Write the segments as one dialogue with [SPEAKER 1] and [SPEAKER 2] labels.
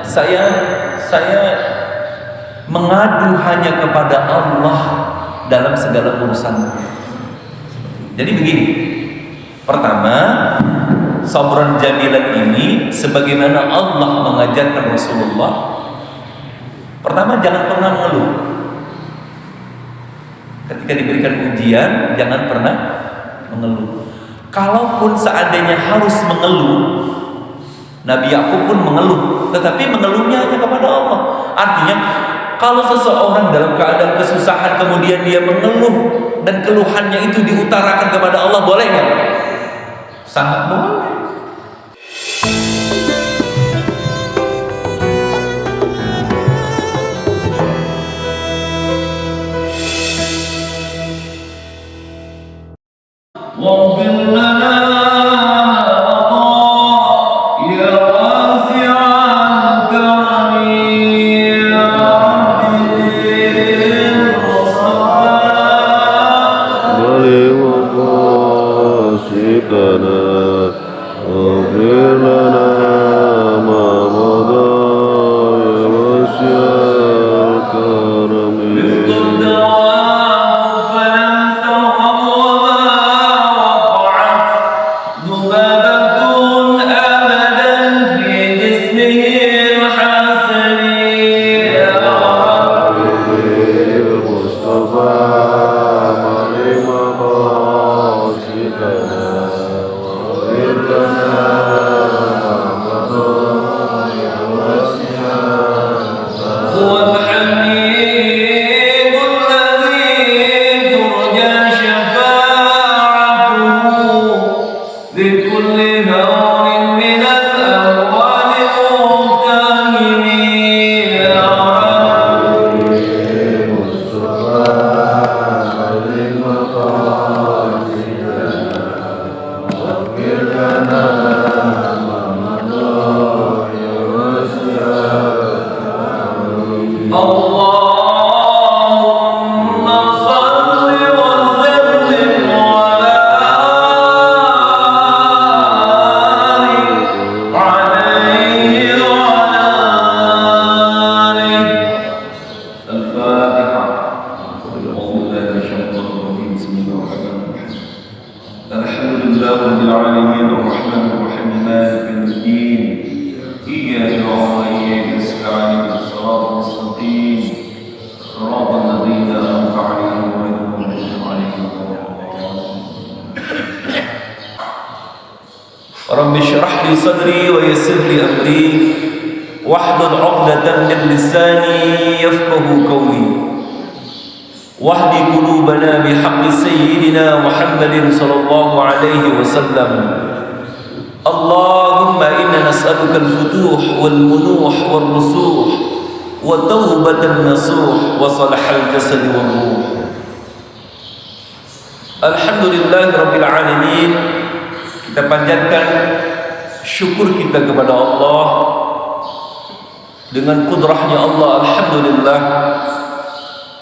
[SPEAKER 1] saya mengadu hanya kepada Allah dalam segala urusan. Jadi begini, pertama, sabran jamilan ini sebagaimana Allah mengajarkan Rasulullah. Pertama, jangan pernah mengeluh. Ketika diberikan ujian, jangan pernah mengeluh. Kalaupun seandainya harus mengeluh, Nabi Yakub pun mengeluh, tetapi mengeluhnya hanya kepada Allah. Artinya, kalau seseorang dalam keadaan kesusahan kemudian dia mengeluh dan keluhannya itu diutarakan kepada Allah, boleh nggak? Sangat boleh. Waghfir lana Rabbi shrah li sadri wa yassir li amri wahlul 'uqdatam min lisani yafqahu qawli wahdi qulubana bihaqqi sayyidina Muhammadin sallallahu alaihi wasallam. Allahumma inna nas'aluka al-futuh wal munuh wal rusuh wa tawbatan nasuh wa salahal jasad wal ruh. Alhamdulillahi rabbil alamin. Kita panjatkan syukur kita kepada Allah dengan kudrahnya Allah. Alhamdulillah,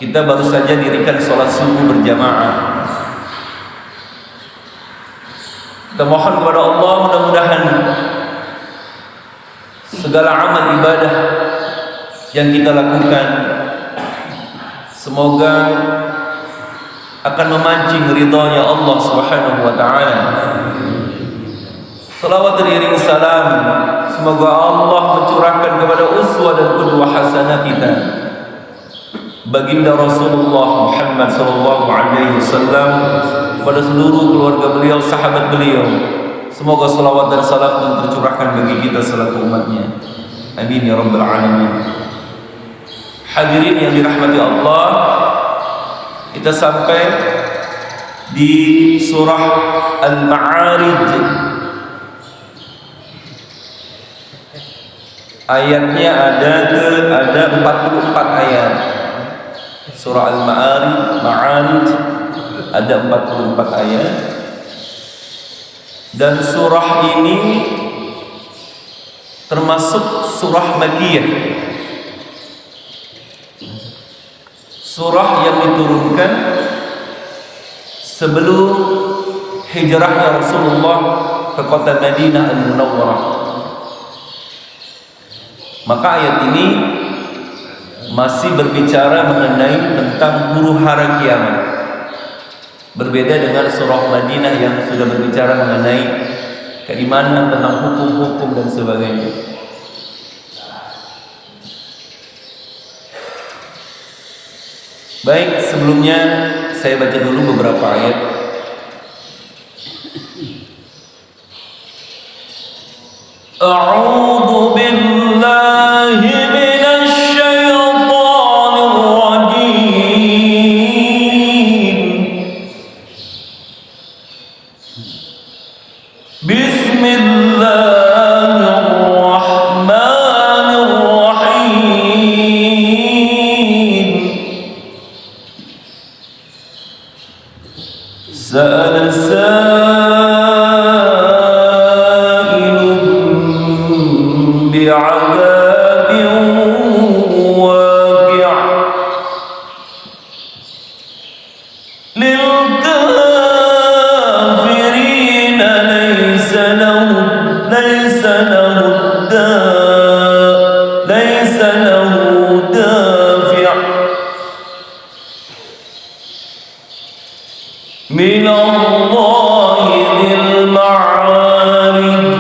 [SPEAKER 1] kita baru saja dirikan sholat subuh berjamaah. Kita mohon kepada Allah mudah-mudahan segala amal ibadah yang kita lakukan semoga akan memancing ridhanya Allah Subhanahu wa taala. Salawat beriring salam, semoga Allah mencurahkan kepada uswah dan qudwah hasanah kita baginda Rasulullah Muhammad sallallahu alaihi wasallam, pada seluruh keluarga beliau, sahabat beliau. Semoga salawat dan salam pun tercurahkan bagi kita selaku umatnya. Amin ya rabbal alamin. Hadirin yang dirahmati Allah, kita sampai di surah Al-Ma'arij. Ayatnya ada 44 ayat. Surah Al-Ma'arij ada 44 ayat. Dan surah ini termasuk surah Makkiyah. Surah yang diturunkan sebelum hijrahnya Rasulullah ke kota Madinah Al-Munawwarah. Maka ayat ini masih berbicara mengenai tentang huru hara kiamat. Berbeda dengan surah Madinah yang sudah berbicara mengenai keimanan tentang hukum-hukum dan sebagainya. Baik, sebelumnya saya baca dulu beberapa ayat. A'udzu billahi minasy syaithanir rajim. Bismillahirrahmanirrahim. Sa'ala sa'ilun bi'adabin waqi' lil kafirin laysa lahu dafi' min Allah dhil ma'arij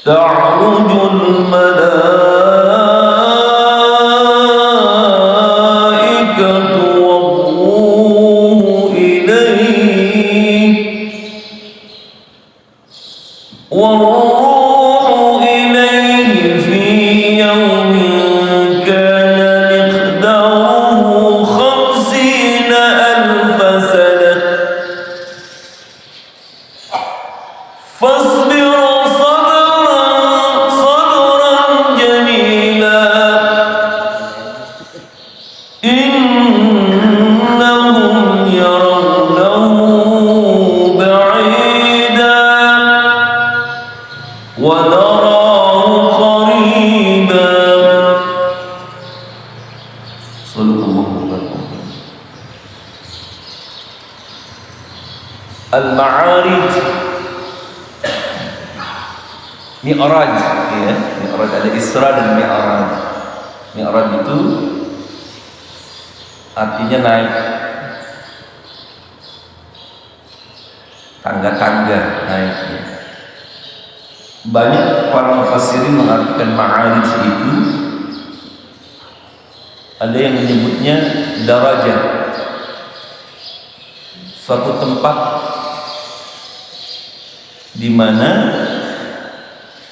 [SPEAKER 1] ta'rujul malaikatu war-ruhu ilayhi fi yawmin kana miqdaruhu 50,000 sanah fasbir sabran jamila innahum yarawnahu ba'ida wa narahu qariba. Al-Ma'arij, Mi'raj, ya. Mi'raj ada Isra dan Mi'raj. Mi'raj itu artinya naik, tangga-tangga naiknya. Banyak para mufassirin mengartikan Ma'arij itu, ada yang menyebutnya darajah, suatu tempat di mana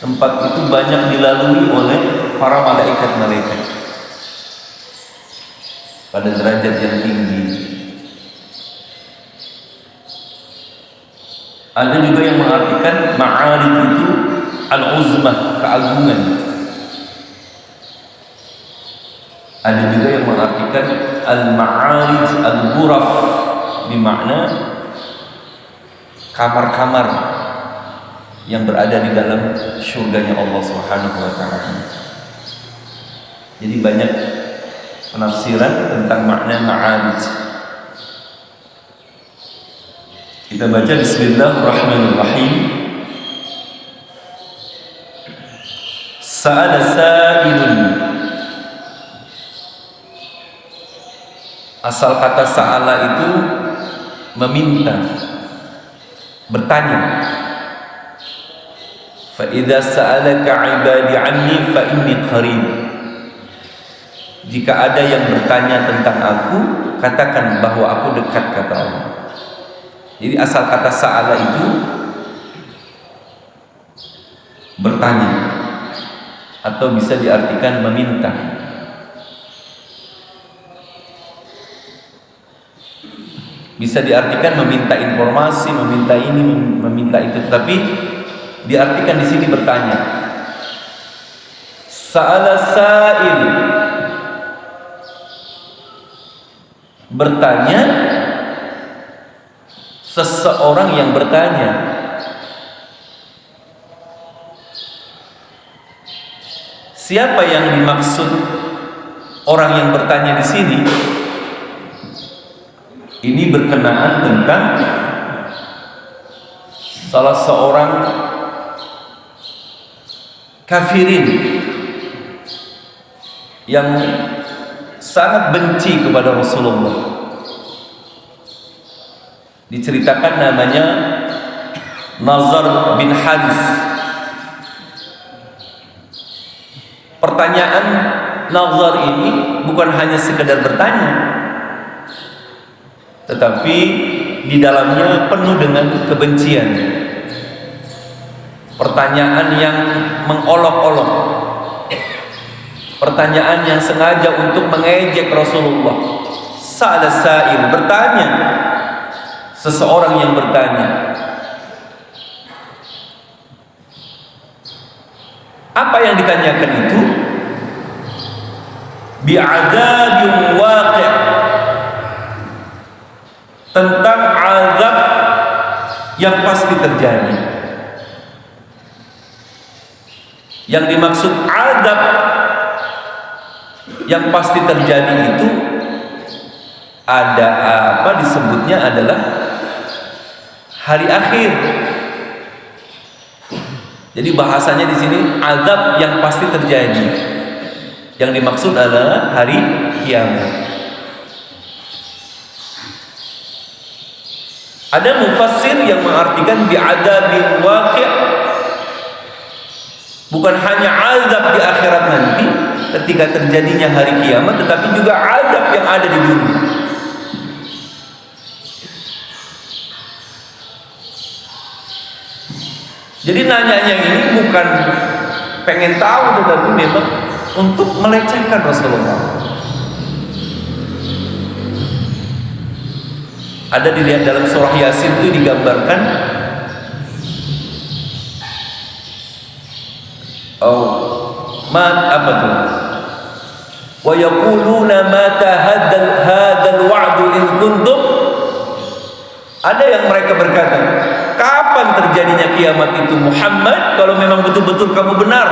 [SPEAKER 1] tempat itu banyak dilalui oleh para malaikat-malaikat pada derajat yang tinggi. Ada juga yang mengartikan Ma'arij itu al-uzmah, keagungan. Ada juga yang mengartikan al-Ma'arij al-ghuraf, bermakna kamar-kamar yang berada di dalam surganya Allah Subhanahu wa taala. Jadi banyak penafsiran tentang makna Ma'arij. Kita baca Bismillahirrahmanirrahim. Sa'ala sa'ilun. Asal kata sa'ala itu meminta, bertanya. Fa idza sa'alaka 'ibadi 'anni fa inni qarib. Jika ada yang bertanya tentang aku, katakan bahwa aku dekat, kata Allah. Jadi asal kata sa'ala itu bertanya, atau bisa diartikan meminta. Bisa diartikan meminta informasi, meminta ini, meminta itu, tapi diartikan di sini bertanya. Sa'ala sa'il, bertanya, seseorang yang bertanya. Siapa yang dimaksud orang yang bertanya di sini? Ini berkenaan tentang salah seorang kafirin yang sangat benci kepada Rasulullah. Diceritakan namanya Nazar bin Haris. Pertanyaan Nazar ini bukan hanya sekedar bertanya, tetapi di dalamnya penuh dengan kebencian. Pertanyaan yang mengolok-olok, pertanyaan yang sengaja untuk mengejek Rasulullah. Sa'ala sa'il, bertanya, seseorang yang bertanya. Apa yang ditanyakan itu? Bi'adzabin waqi', tentang azab yang pasti terjadi. Yang dimaksud azab yang pasti terjadi itu ada apa disebutnya adalah hari akhir. Jadi bahasanya di sini azab yang pasti terjadi. Yang dimaksud adalah hari kiamat. Ada mufassir yang mengartikan bi'adzabil waqi', bukan hanya azab di akhirat nanti ketika terjadinya hari kiamat, tetapi juga azab yang ada di dunia. Jadi nanyanya ini bukan pengen tahu, tetapi memang untuk melecehkan Rasulullah. Ada dilihat dalam surah Yasin itu digambarkan apa tuh? Wa yaquluna mata hadzal wa'du in kuntum. Ada yang mereka berkata, kapan terjadinya kiamat itu Muhammad, kalau memang betul-betul kamu benar.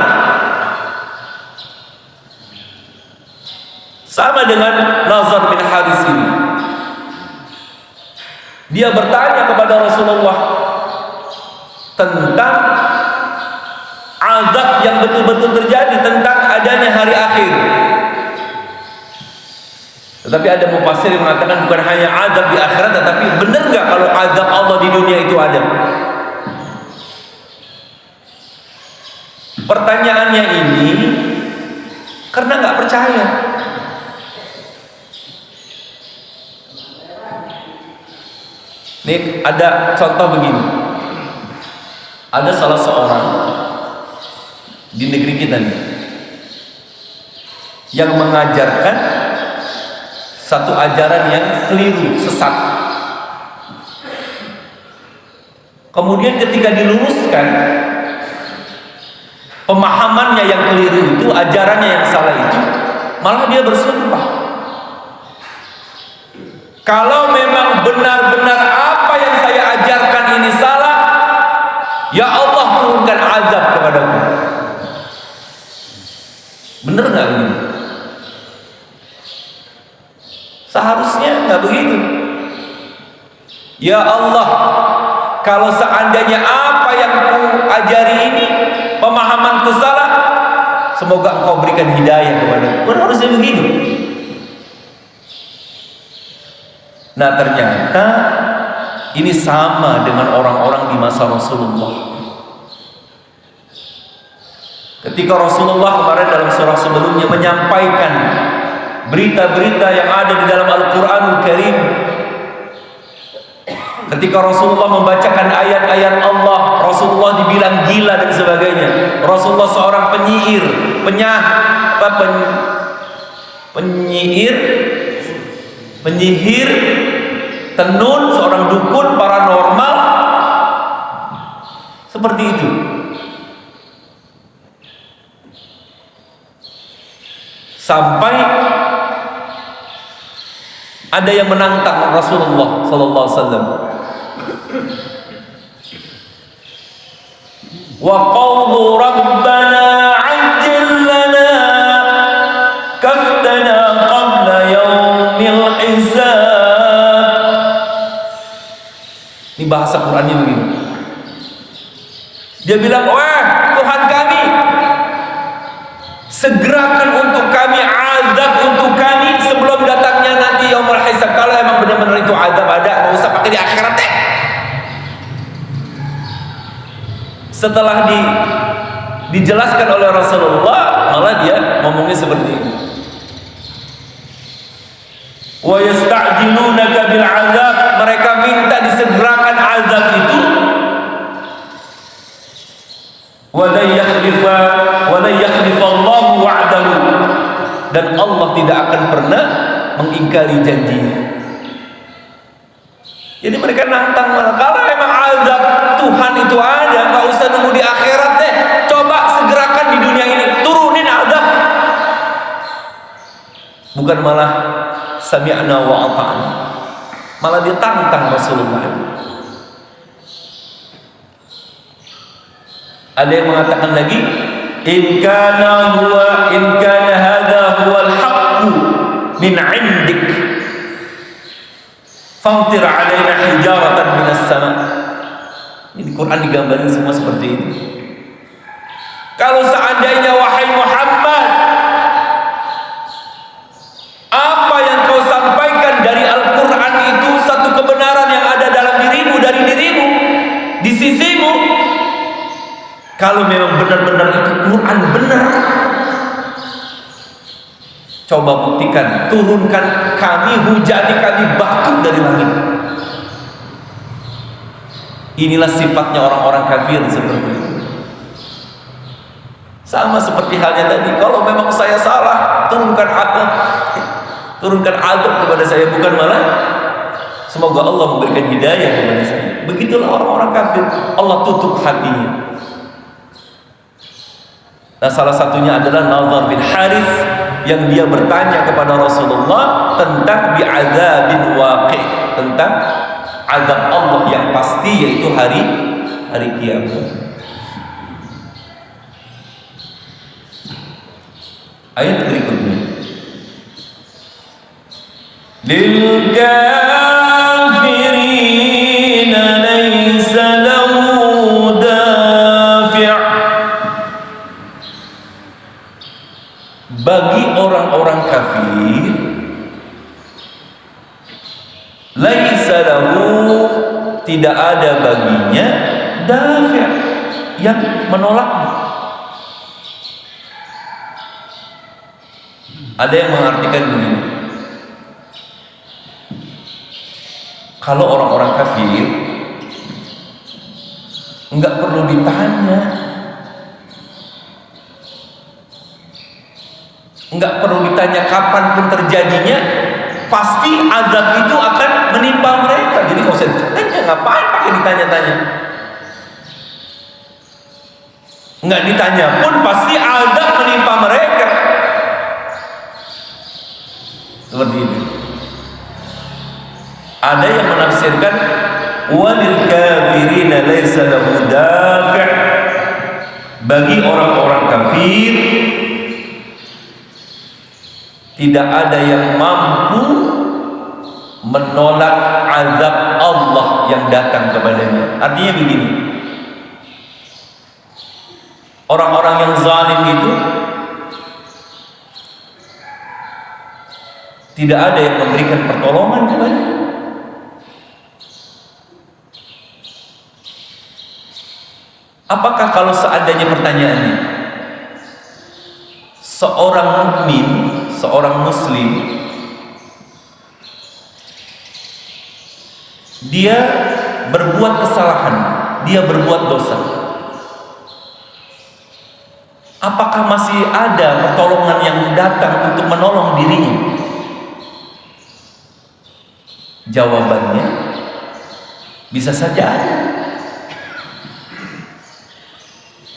[SPEAKER 1] Sama dengan Nazar bin Haris ini. Dia bertanya kepada Rasulullah tentang azab yang betul-betul terjadi, tentang adanya hari akhir. Tetapi ada mufassir yang mengatakan bukan hanya azab di akhirat, tetapi benar nggak kalau azab Allah di dunia itu ada? Pertanyaannya ini karena nggak percaya. Nih ada contoh begini. Ada salah seorang di negeri kita nih yang mengajarkan satu ajaran yang keliru, sesat. Kemudian ketika diluruskan pemahamannya yang keliru itu, ajarannya yang salah itu, malah dia bersumpah, kalau memang benar-benar apa yang saya ajarkan ini salah, ya Allah turunkan azab kepadaku. Benar nggak begitu? Seharusnya nggak begitu. Ya Allah, kalau seandainya apa yang ku ajari ini pemahamanku salah, semoga Engkau berikan hidayah kepadaku. Harusnya begitu. Nah ternyata ini sama dengan orang-orang di masa Rasulullah. Ketika Rasulullah kemarin dalam surah sebelumnya menyampaikan berita-berita yang ada di dalam Al-Quranul Karim, ketika Rasulullah membacakan ayat-ayat Allah, Rasulullah dibilang gila dan sebagainya. Rasulullah seorang penyihir, tenun, seorang dukun, paranormal, seperti itu. Sampai ada yang menantang Rasulullah sallallahu alaihi wasallam. Wa qawlu rabbana ajjil lana kaftana qabla yaumil hisab. Ini bahasa Qur'annya begini. Dia bilang, wah Tuhan kami, segerakan untuk kami azab untuk kami sebelum datangnya nanti yaumul hisab. Kalau emang benar-benar itu azab ada, nggak usah pakai di akhirat deh. Setelah dijelaskan oleh Rasulullah, malah dia ngomongnya seperti ini. Wa yasta'jilunaka bil azab, mereka minta disegerakan azab itu. Wa la yakhlifa Allahu wa'dahu, dan Allah tidak akan pernah mengingkari janjinya. Jadi mereka nantang malah, kalau emang azab Tuhan itu ada, nggak usah nunggu di akhirat deh, coba segerakan di dunia ini, turunin azab. Bukan malah sami'na wa ata'na, malah dia tantang Rasulullah. Ada yang mengatakan lagi, in kana hadha huwal haqqu min 'indik famtir 'alaina hijaratan minas sama. Ini Quran digambarin semua seperti itu. Kalau seandainya wahai Muhammad, apa yang kau sampaikan dari Al-Quran itu satu kebenaran yang ada dalam dirimu, dari dirimu, di sisimu, kalau memang benar-benar itu Quran benar, coba buktikan, turunkan kami, hujani kami batu dari langit. Inilah sifatnya orang-orang kafir seperti itu. Sama seperti halnya tadi, kalau memang saya salah, turunkan azab kepada saya, bukan malah semoga Allah memberikan hidayah kepada saya. Begitulah orang-orang kafir, Allah tutup hatinya. Nah, salah satunya adalah Nadhr bin Harith yang dia bertanya kepada Rasulullah tentang bi'adzabin waqi', tentang azab Allah yang pasti, yaitu hari kiamat. Ayat berikutnya, lil kafirina laysa lahu dafi', bagi orang-orang kafir laisa lahu, tidak ada baginya dafi', yang menolaknya. Ada yang mengartikan begini, kalau orang-orang kafir enggak perlu ditanya, enggak perlu ditanya kapanpun terjadinya, pasti azab itu akan menimpa mereka. Jadi nggak usah ditanya, ngapain pakai ditanya-tanya? Enggak ditanya pun pasti azab menimpa mereka. Seperti itu. Ada yang menafsirkan walil kafirina laisa lahu dafi', bagi orang-orang kafir tidak ada yang mampu menolak azab Allah yang datang kepadanya. Artinya begini, orang-orang yang zalim itu tidak ada yang memberikan pertolongan kepadanya. Apakah kalau seandainya pertanyaannya, seorang mukmin, seorang muslim, dia berbuat kesalahan, dia berbuat dosa, apakah masih ada pertolongan yang datang untuk menolong dirinya? Jawabannya bisa saja ada.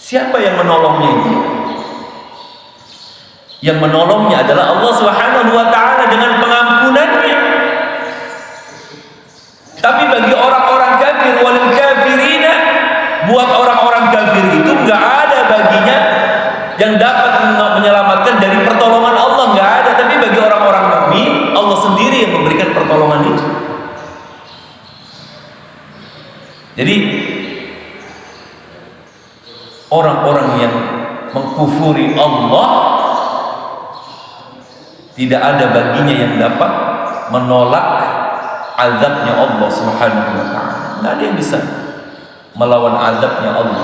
[SPEAKER 1] Siapa yang menolongnya itu? Yang menolongnya adalah Allah Subhanahu wa ta'ala dengan pengampunannya. Tapi bagi orang-orang kafir, walil kafirina, buat orang-orang kafir itu enggak ada baginya yang dapat menyelamatkan dari pertolongan Allah, enggak ada. Tapi bagi orang-orang mukmin, Allah sendiri yang memberikan pertolongan itu. Jadi orang-orang yang mengkufuri Allah tidak ada baginya yang dapat menolak azabnya Allah Subhanahu wa taala. Tidak ada yang bisa melawan azabnya Allah.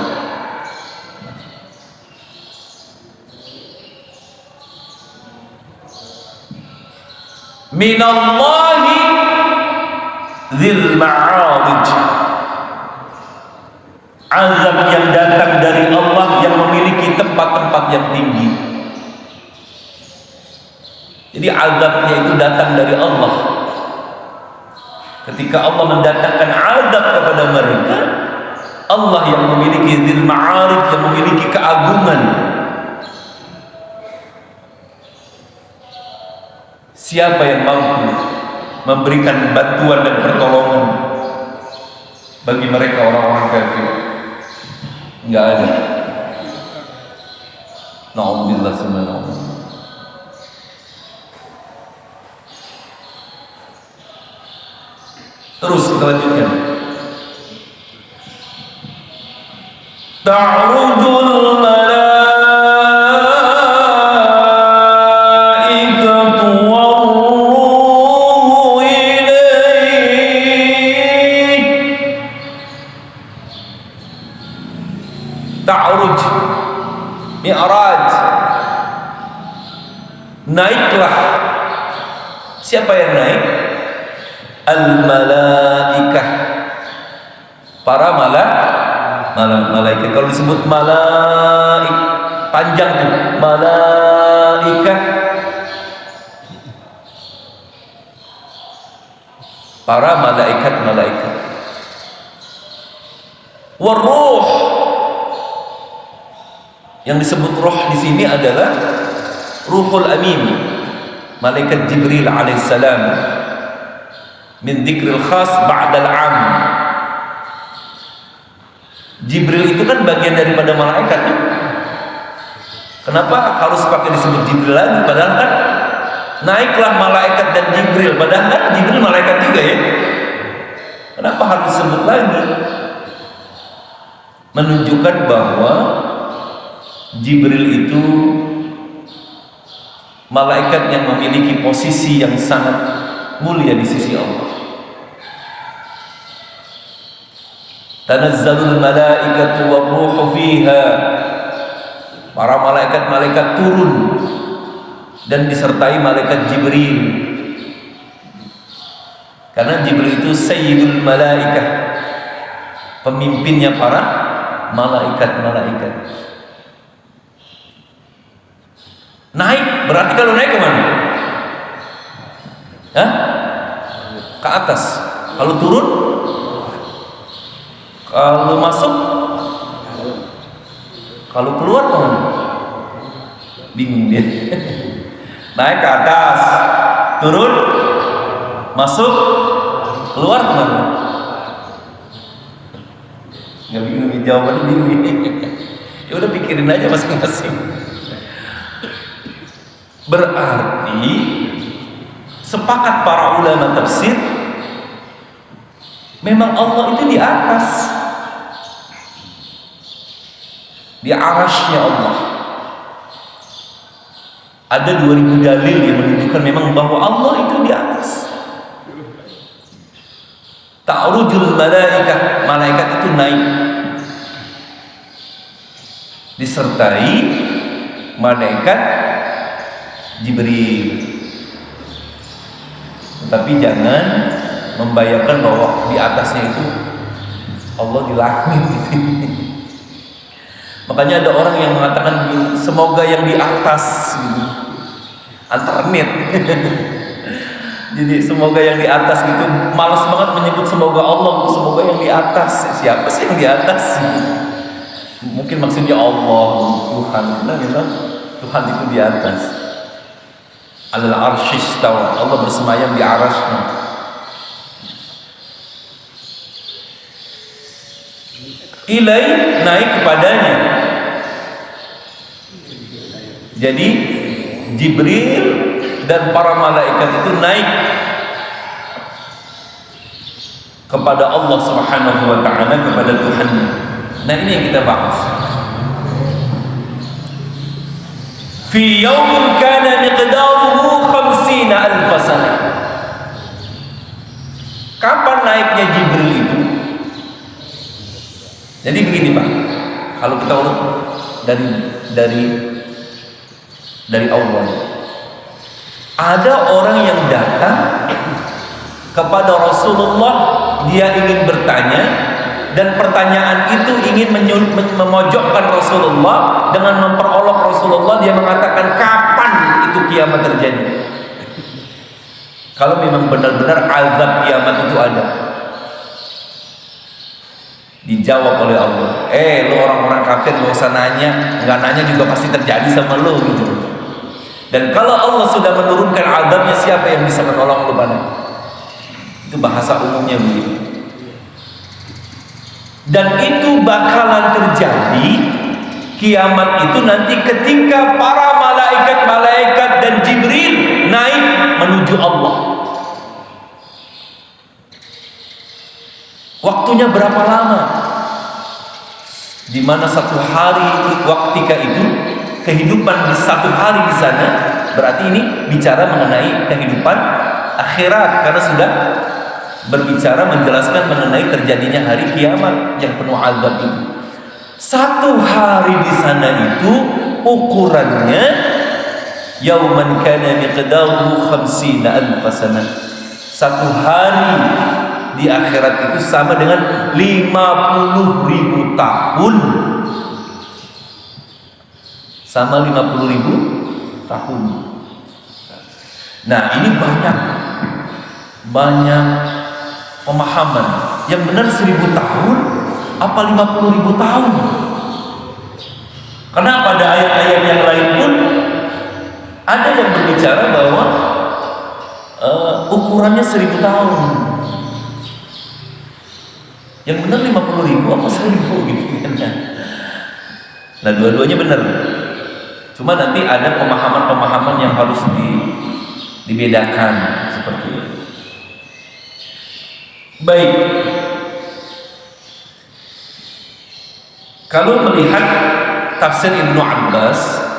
[SPEAKER 1] Minallahi dzil ma'arij, azab yang datang dari Allah yang memiliki tempat-tempat yang tinggi. Jadi azabnya itu datang dari Allah. Ketika Allah mendatangkan azab kepada mereka, Allah yang memiliki dzil ma'arij, yang memiliki keagungan. Siapa yang mampu memberikan bantuan dan pertolongan bagi mereka orang-orang kafir? Enggak ada. Na'udzubillah subhanallah. Terus kita lanjutkan. Ta'rujul malaikatu war-ruhu ilayhi. Ta'ruj, mi'raj, naiklah. Siapa yang naik? Al-malaikah, para malaikat. Kalau disebut malaik panjang tuh, malaikah, para malaikat. Waruh, yang disebut roh di sini adalah Ruhul Amin, malaikat Jibril alaihissalam. Min dzikril khas ba'dal 'am. Jibril itu kan bagian daripada malaikat kan? Kenapa harus pakai disebut Jibril lagi? Padahal kan naiklah malaikat dan Jibril, padahal kan Jibril malaikat juga ya. Kenapa harus disebut lagi? Menunjukkan bahwa Jibril itu malaikat yang memiliki posisi yang sangat mulia di sisi Allah. Tanazzalul malaikatu war-ruhu fiha. Para malaikat turun dan disertai malaikat Jibril. Karena Jibril itu sayyidul malaikah, pemimpinnya para malaikat. Naik, berarti kalau naik kemana? Hah? Ke atas. Kalau turun? Kalau masuk? Kalau keluar kemana? Bingung dia. Naik ke atas, turun, masuk, keluar kemana? Nggak bingung, jawabannya bingung. Ya udah pikirin aja masing-masing. Berarti sepakat para ulama tafsir, memang Allah itu di atas, di arasy-Nya Allah. Ada 2000 dalil yang menunjukkan memang bahwa Allah itu di atas. Ta'rujul malaikah, malaikat itu naik disertai malaikat Jibril. Tapi jangan membayangkan bahwa di atasnya itu Allah di langit gitu. Makanya ada orang yang mengatakan semoga yang di atas gitu. Antar net. Jadi semoga yang di atas gitu, malas banget menyebut semoga Allah, semoga yang di atas. Siapa sih yang di atas? Mungkin maksudnya Allah, Tuhan. Nah, memang Tuhan itu di atas. Alal arsy istawa, Allah bersemayam di arasy-Nya. Ilai, naik kepadanya. Jadi Jibril dan para malaikat itu naik kepada Allah Subhanahu wa taala, kepada Tuhannya. Nah, ini yang kita bahas. Fi yaumin kana miqdaruhu khamsina alfasana. Kapan naiknya Jibril itu? Jadi begini Pak, kalau kita urut dari awal, ada orang yang datang kepada Rasulullah, dia ingin bertanya, dan pertanyaan itu ingin memojokkan Rasulullah dengan memperolok Rasulullah. Dia mengatakan, kapan itu kiamat terjadi? Kalau memang benar-benar azab kiamat itu ada. Dijawab oleh Allah, lu orang-orang kafir gak usah nanya, nggak nanya juga pasti terjadi sama lo gitu. Dan kalau Allah sudah menurunkan azabnya, siapa yang bisa menolong lo pada? Itu bahasa umumnya begitu. Dan itu bakalan terjadi kiamat itu nanti ketika para malaikat dan Jibril naik menuju Allah. Waktunya berapa lama? Di mana satu hari ketika itu kehidupan di satu hari di sana, berarti ini bicara mengenai kehidupan akhirat, karena sudah berbicara menjelaskan mengenai terjadinya hari kiamat yang penuh azab itu. Satu hari di sana itu ukurannya yauman kana miqdaruhu khamsina alfasana. Satu hari di akhirat itu sama dengan 50.000 tahun. Sama 50.000 tahun. Nah, ini banyak pemahaman. Yang benar 1.000 tahun apa 50.000 tahun? Karena pada ayat-ayat yang lain pun ada yang berbicara bahwa ukurannya 1.000 tahun. Yang benar 50.000 apa 1.000 gitu kan? Nah, dua-duanya benar. Cuma nanti ada pemahaman-pemahaman yang harus dibedakan seperti itu. Baik. Kalau melihat tafsir Ibnu Abbas,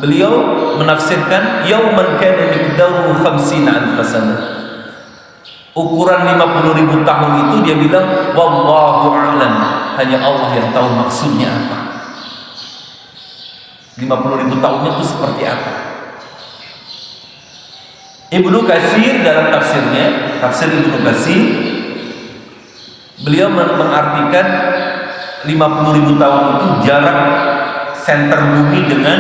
[SPEAKER 1] beliau menafsirkan yauman kana miqdaruhu khamsina alfasana. Ukuran 50.000 tahun itu dia bilang wallahu a'lam, hanya Allah yang tahu maksudnya apa. 50.000 tahunnya itu seperti apa? Ibnu Katsir dalam tafsirnya, tafsir Ibnu Katsir, beliau mengartikan 50.000 tahun itu jarak senter bumi dengan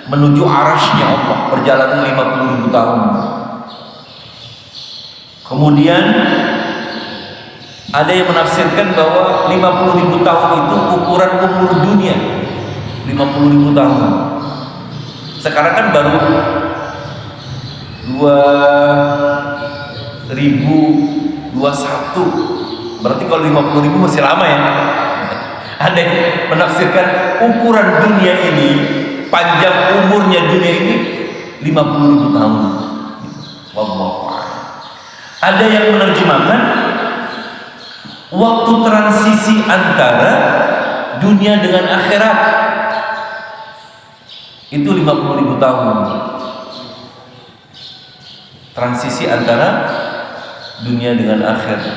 [SPEAKER 1] menuju arasy-Nya Allah, perjalanan 50.000 tahun. Kemudian ada yang menafsirkan bahwa 50.000 tahun itu ukuran umur dunia, 50.000 tahun. Sekarang kan baru 2021, berarti kalau 50.000 masih lama ya. Ada yang menafsirkan ukuran dunia ini, panjang umurnya dunia ini 50.000 tahun. Wallahu a'lam. Ada yang menerjemahkan waktu transisi antara dunia dengan akhirat itu 50.000 tahun. Transisi antara dunia dengan akhirat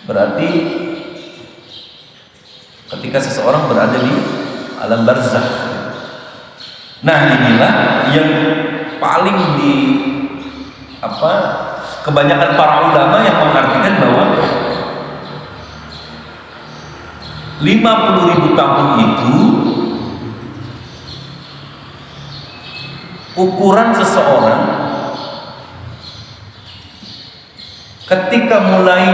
[SPEAKER 1] berarti ketika seseorang berada di alam barzakh. Nah, inilah yang paling kebanyakan para ulama yang mengartikan bahwa 50.000 tahun itu ukuran seseorang ketika mulai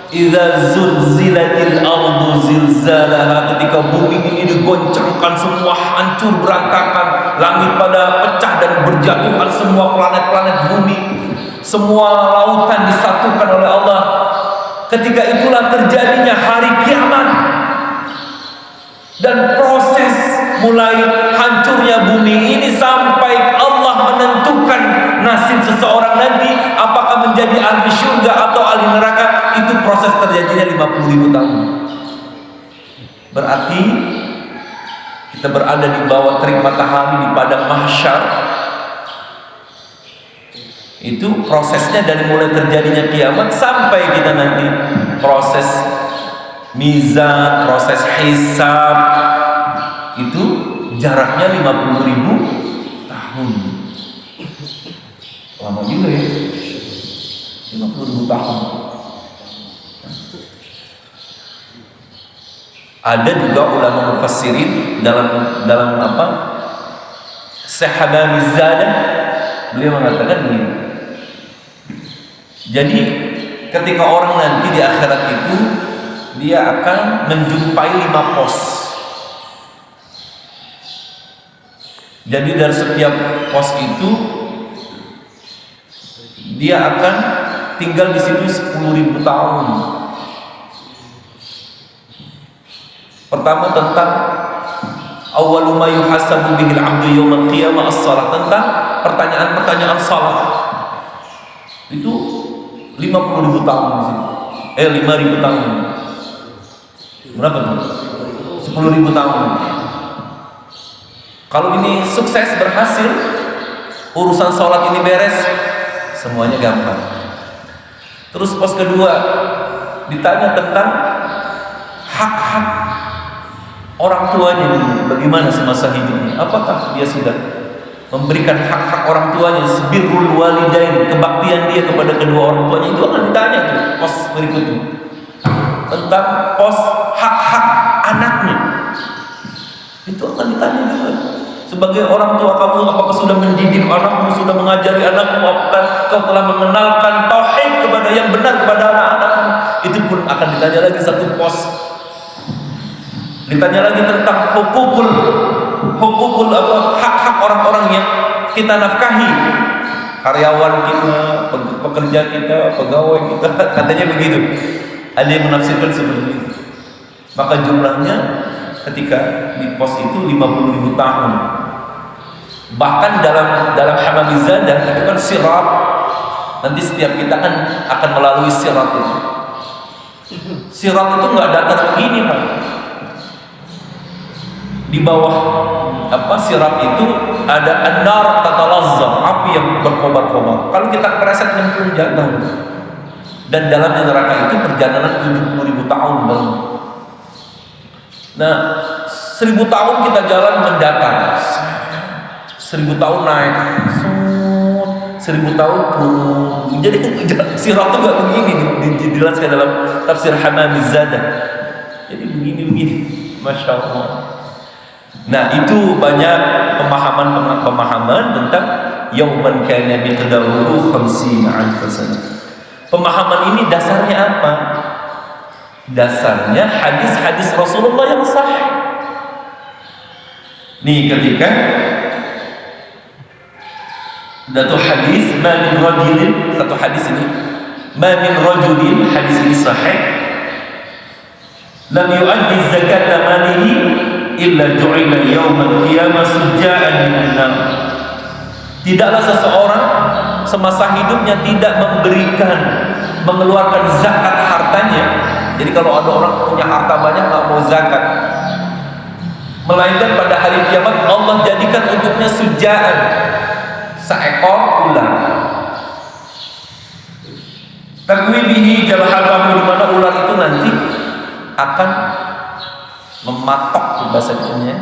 [SPEAKER 1] idza zulzilatil ardu zilzalaha, ketika bumi ini digoncangkan, semua hancur berantakan, langit pada pecah dan berjatuhan semua planet-planet bumi, semua lautan disatukan oleh Allah. Ketika itulah terjadinya hari kiamat dan proses mulai hancurnya bumi ini sampai Allah menentukan nasib seseorang nanti apakah menjadi ahli syurga atau ahli neraka. Itu proses terjadinya 50.000 tahun. Berarti kita berada di bawah terik matahari di padang mahsyar Itu prosesnya dari mulai terjadinya kiamat sampai kita nanti proses mizan, proses hisab, itu jaraknya 50.000 tahun. Lama juga ya, 50.000 tahun. Ada juga ulama mufassirin dalam apa? Sahabah Mizadah, beliau mengatakan begini. Jadi ketika orang nanti di akhirat itu dia akan menjumpai 5 pos. Jadi dari setiap pos itu dia akan tinggal di situ 10.000 tahun. Pertama tentang awwalu ma yuhasabu bihil 'abdu yaumil qiyamah as-shalah, tentang pertanyaan-pertanyaan salat. Itu 50.000 tahun di sini. 5.000 tahun. Berapa tuh? 10.000 tahun. Kalau ini sukses, berhasil, urusan sholat ini beres, semuanya gampang. Terus pos kedua ditanya tentang hak-hak orang tuanya dulu, bagaimana semasa hidupnya, apakah dia sudah memberikan hak-hak orang tuanya, birrul walidain, kebaktian dia kepada kedua orang tuanya, itu akan ditanya tuh pos berikutnya. Tentang pos hak-hak anaknya, itu akan ditanya juga. Sebagai orang tua kamu, apakah sudah mendidik anakmu, sudah mengajari anakmu, apakah kau telah mengenalkan tauhid kepada yang benar kepada anak-anakmu? Itu pun akan ditanya lagi satu pos. Ditanya lagi tentang hukukul apa, hak-hak orang-orang yang kita nafkahi, karyawan kita, pekerja kita, pegawai kita, katanya begitu. Ada yang menafsirkan seperti itu. Maka jumlahnya ketika di pos itu 50.000 tahun. Bahkan dalam Hamamizadah itu kan sirat. Nanti setiap kita kan akan melalui sirat itu. Sirat itu nggak datar begini, Pak. Di bawah sirat itu ada an-nar tatalazza, api yang berkobar-kobar. Kalau kita kepreset nyemplung jatuh. Dan dalam neraka itu perjalanan 70.000 tahun baru. Nah, 1000 tahun kita jalan mendatar, 1000 tahun naik, 1000 tahun turun. Jadi sirat itu nggak begini dijelaskan dalam tafsir Hamamizadah. Jadi begini, masya Allah. Nah, itu banyak pemahaman tentang yauman kana miqdaruhu 50,000 sanah. Pemahaman ini dasarnya apa? Dasarnya hadis-hadis Rasulullah yang sahih. Nih, ketika satu hadis, ma min rajulin, satu hadis ini, ma min rajulin, hadis ini sahih, lam yu'addi zakata malihi illa ju'ila yawmal qiyamah sujja'an minan nar. Tidaklah seseorang semasa hidupnya tidak mengeluarkan zakat hartanya. Jadi kalau ada orang punya harta banyak nggak mau zakat, melainkan pada hari kiamat Allah jadikan untuknya sujaan, seekor ular. Takwibihi jalhatahu, di mana ular itu nanti akan mematok, bahasa Indonesia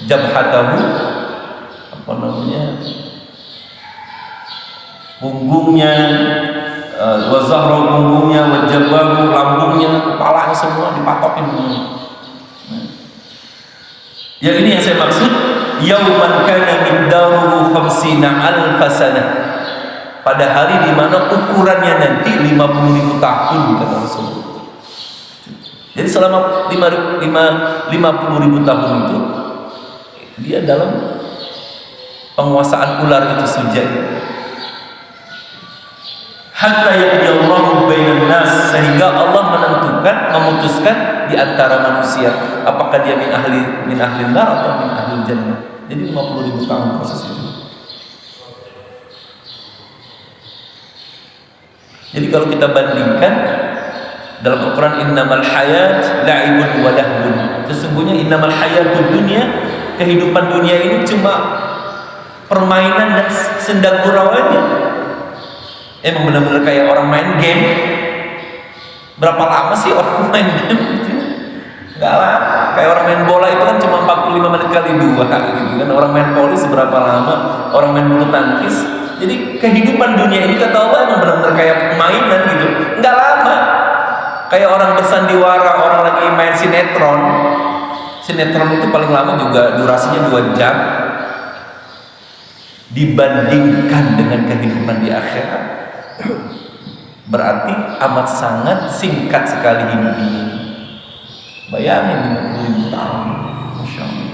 [SPEAKER 1] jabhatahu, apa namanya, punggungnya, wazahro punggungnya, wajabahu lambungnya, kepalanya, semua dipatokin. Yang ini yang saya maksud, yauman kana miqdaruhu 50,000 sanah, pada hari di mana ukurannya nanti 50.000 tahun, kata Rasulullah. Jadi selama 50.000 tahun itu dia dalam penguasaan ular itu sujud. Hatta yaqdiallahu bainan nas, sehingga Allah memutuskan di antara manusia apakah dia min ahli nar atau min ahli jannah. Jadi 50.000 tahun proses itu. Jadi kalau kita bandingkan dalam Al-Quran, innamal hayat la'ibun wa lahbun, sesungguhnya innamal hayatud dunya, kehidupan dunia ini cuma permainan dan senda gurauannya. Emang benar-benar kayak orang main game. Berapa lama sih orang main game? Enggak lah, kayak orang main bola itu kan cuma 45 menit kali 2 gitu kan. Orang main voli seberapa lama? Orang main bulu tangkis. Jadi kehidupan dunia ini kata Allah emang benar-benar kayak mainan gitu. Enggak lama. Kayak orang bersandiwara, orang lagi main sinetron. Sinetron itu paling lama juga durasinya 2 jam. Dibandingkan dengan kehidupan di akhirat, berarti amat sangat singkat sekali hidup ini. Bayangin 50.000 tahun, Masya Allah.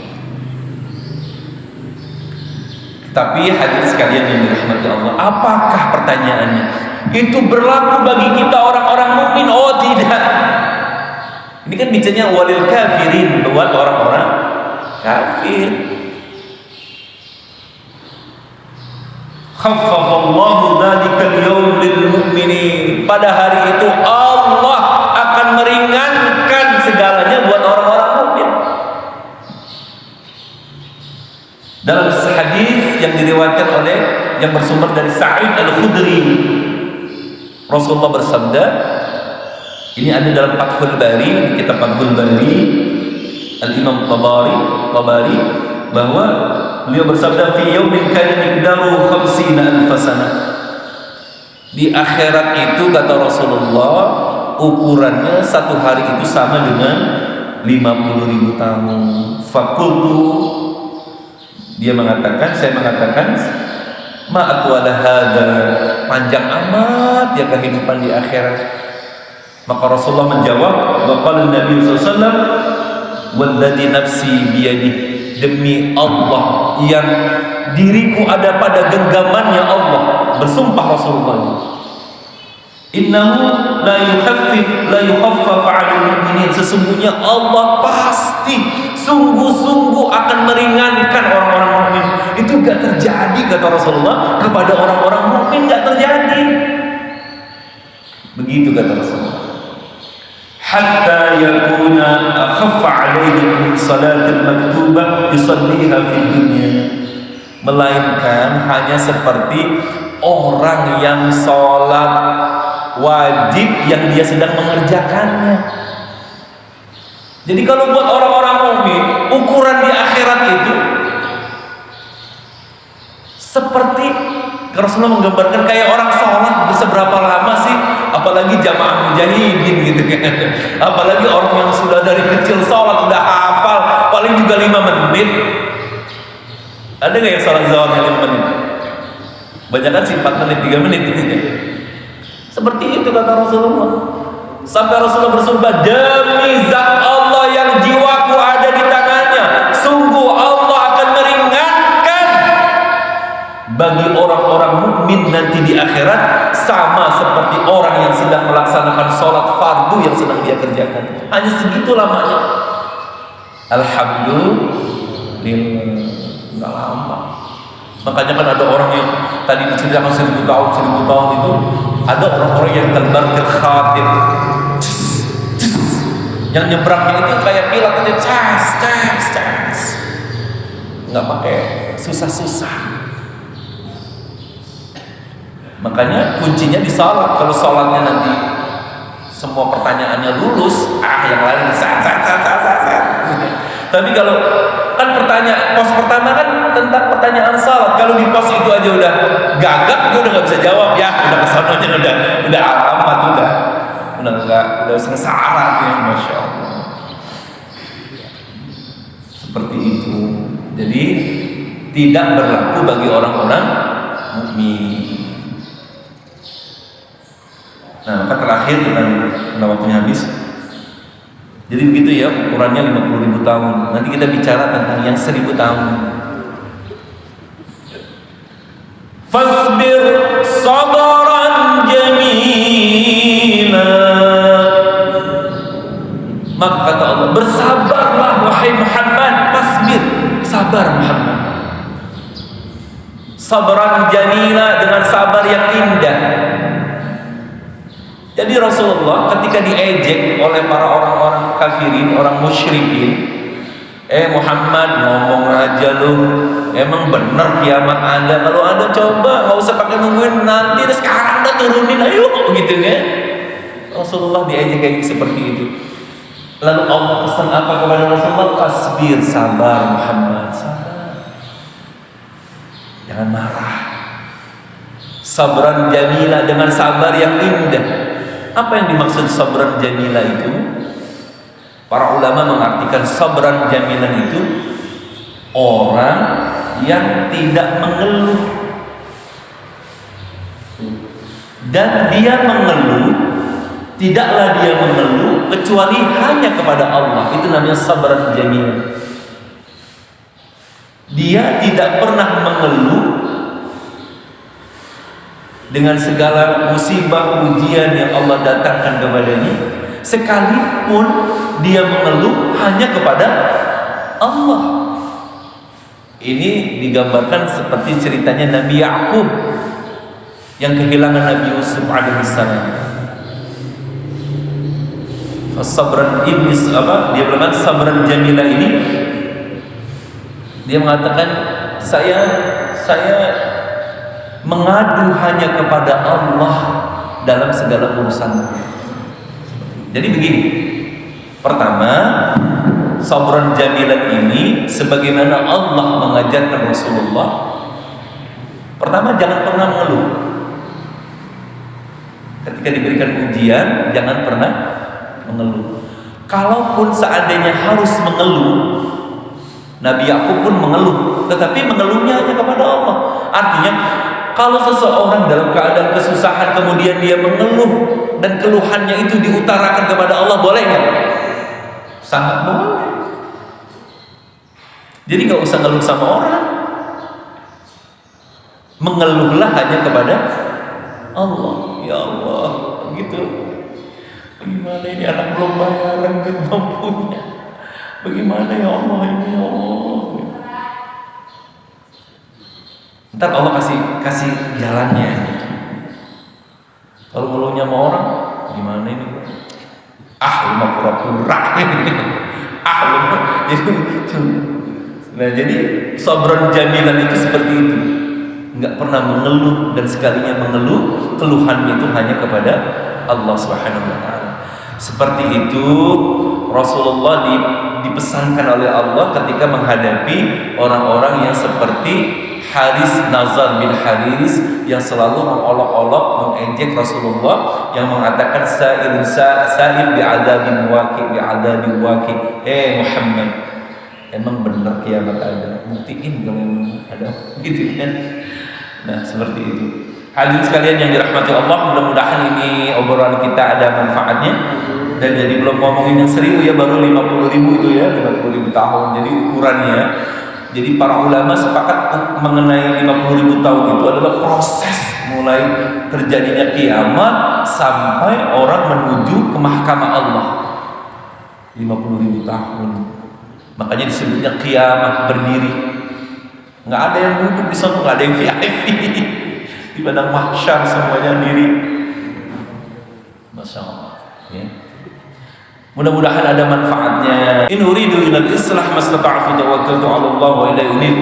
[SPEAKER 1] Tapi hadirin sekalian yang dirahmati Allah, apakah pertanyaannya? Itu berlaku bagi kita orang-orang mukmin? Oh tidak. Ini kan bicaranya walil kafirin, buat orang-orang kafir. Khaffafallahu dzalikal yaum lil mu'minin. Pada hari itu Allah akan meringankan segalanya buat orang-orang mukmin. Dalam hadis yang diriwayatkan oleh yang bersumber dari Sa'id Al-Khudri, Rasulullah bersabda, ini ada dalam Fathul Bari, kitab Fathul Bari, Al-Imam Tabari, bahwa beliau bersabda fi yaumin kana miqdaru 50,000 sanah. Di akhirat itu kata Rasulullah, ukurannya satu hari itu sama dengan 50.000 tahun. Fakultu, dia mengatakan, saya mengatakan, ma atwala hada, panjang amat ya kehidupan di akhirat. Maka Rasulullah menjawab, wa qala Nabi sallallahu alaihi wasallam, walladzi nafsi biyadihi, demi Allah yang diriku ada pada genggamannya Allah, bersumpah Rasulullah, innahu la yukhaffaf 'alal mu'minin, sesungguhnya Allah pasti sungguh-sungguh akan meringankan orang-orang mukmin. Itu gak terjadi kata Rasulullah kepada orang-orang mukmin, gak terjadi. Begitu kata Rasulullah. Hatta yakuna akhaffa alaihi salatul maktubah yusalliha fi dunya, melainkan hanya seperti orang yang sholat wajib yang dia sedang mengerjakannya. Jadi kalau buat orang-orang mukmin, ukuran di akhirat itu seperti Rasulullah menggambarkan kayak orang sholat seberapa lama sih, apalagi jamaah mujahidin gitu kan, apalagi orang yang sudah dari kecil sholat udah hafal, paling juga 5 menit. Ada nggak yang sholat zuhurnya 5 menit? Banyak kan sih 4 menit, 3 menit gitu ya. Seperti itu kata Rasulullah. Sampai Rasulullah bersumpah, demi zat Allah yang jiwaku ada di tangannya, sungguh Allah akan meringankan bagi orang-orang mukmin nanti di akhirat sama seperti orang yang sedang melaksanakan sholat fardu yang sedang dia kerjakan. Hanya segitu lamanya. Alhamdulillah, nggak lama. Makanya kan ada orang yang tadi diceritakan 1000 tahun itu, ada orang-orang yang terbang ke khatib, yang nyebrangnya itu kayak pilot aja, cas, nggak pakai susah-susah. Makanya kuncinya di salat. Kalau salatnya nanti semua pertanyaannya lulus, yang lain sat. Tapi kalau kan pertanyaan pos pertama kan tentang pertanyaan salat, kalau di pos itu aja udah gagap, dia udah nggak bisa jawab, ya udah kesononya udah alamat, udah sengsara ya, Masya Allah. Seperti itu. Jadi tidak berlaku bagi orang-orang mukmin. Nah, maka terakhir karena waktunya habis. Jadi begitu ya, ukurannya 50.000 tahun. Nanti kita bicara tentang yang 1.000 tahun. Fasbir sabran jamila. Maka kata Allah, bersabarlah wahai Muhammad. Fasbir, sabar Muhammad. Sabran jamila, dengan sabar yang indah. Jadi Rasulullah ketika diejek oleh para orang-orang kafirin, orang musyrikin, Muhammad ngomong aja lu emang bener kiamat ada? Kalau ada coba, nggak usah pakai nungguin nanti, sekarang dah turunin, ayo gitu kan. Rasulullah diajak kayak seperti itu. Lalu Allah pesan apa kepada Rasulullah? Fasbir, sabar Muhammad, sabar, jangan marah. Sabran jamila, dengan sabar yang indah. Apa yang dimaksud sabran jamila itu? Para ulama mengartikan sabran jamilan itu orang yang tidak mengeluh, dan dia mengeluh, tidaklah dia mengeluh kecuali hanya kepada Allah. Itu namanya sabran jamil. Dia tidak pernah mengeluh dengan segala musibah ujian yang Allah datangkan kepadanya, sekalipun dia mengeluh hanya kepada Allah. Ini digambarkan seperti ceritanya Nabi Yakub yang kehilangan Nabi Yusuf alaihissalam. Sabran iblis dia bilang sabran jamila ini, dia mengatakan saya mengadu hanya kepada Allah dalam segala urusan. Jadi begini, pertama, sabran jamilan ini sebagaimana Allah mengajarkan Rasulullah. Pertama, jangan pernah mengeluh. Ketika diberikan ujian, jangan pernah mengeluh. Kalaupun seandainya harus mengeluh, Nabi Yakub pun mengeluh, tetapi mengeluhnya hanya kepada Allah. Artinya, kalau seseorang dalam keadaan kesusahan kemudian dia mengeluh dan keluhannya itu diutarakan kepada Allah, boleh nggak? Sangat boleh. Jadi nggak usah ngeluh sama orang, mengeluhlah hanya kepada Allah. Ya Allah, gitu. Bagaimana ini anak belum bayaran, belum punya. Bagaimana ya Allah ini, ya Allah. Ntar Allah kasih jalannya. Kalau ngeluhnya sama orang, gimana ini? Lima pura-pura. Nah, jadi sabran jamilan itu seperti itu. Enggak pernah mengeluh, dan sekalinya mengeluh, keluhannya itu hanya kepada Allah Subhanahu wa taala. Seperti itu Rasulullah dipesankan oleh Allah ketika menghadapi orang-orang yang seperti Haris Nazar bin Haris yang selalu mengolok-olok, mengejek Rasulullah, yang mengatakan sa'il bi'adzabin waqi. Muhammad, emang benar kiamat ada? Buktiin kalau emang ada, gitu kan? Nah, seperti itu. Hadirin sekalian yang dirahmati Allah, mudah-mudahan ini obrolan kita ada manfaatnya. Dan jadi belum ngomongin yang 1000 ya, baru 50.000 itu ya, 50.000 tahun. Jadi ukurannya ya. Jadi para ulama sepakat mengenai 50.000 tahun itu adalah proses mulai terjadinya kiamat sampai orang menuju ke mahkamah Allah. 50.000 tahun. Makanya disebutnya kiamat berdiri. Nggak ada yang duduk di sana, nggak ada yang VIP. Di padang mahsyar semuanya diri. Masya Allah. Ya. Mudah-mudahan ada manfaatnya. In uridu illa al-islah mastata'tu tawakkaltu 'ala Allah wa ilayhi unib.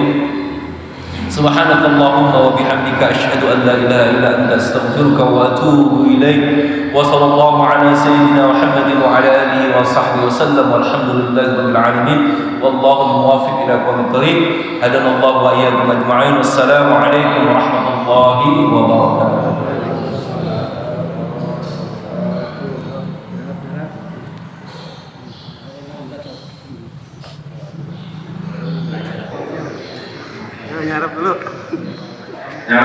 [SPEAKER 1] Subhanakallahumma wa bihamdika asyhadu an la ilaha illa anta astaghfiruka wa atubu ilaik. Wa sallallahu ala sayyidina Muhammadin wa ala alihi wa sahbihi wasallam walhamdulillahi rabbil alamin. Wallahu muwaffiq ila aqwamit thariq. Hadanallahu wa iyyakum ajma'in. Wassalamu alaikum warahmatullahi wabarakatuh.
[SPEAKER 2] Ngarep dulu.
[SPEAKER 1] Ya.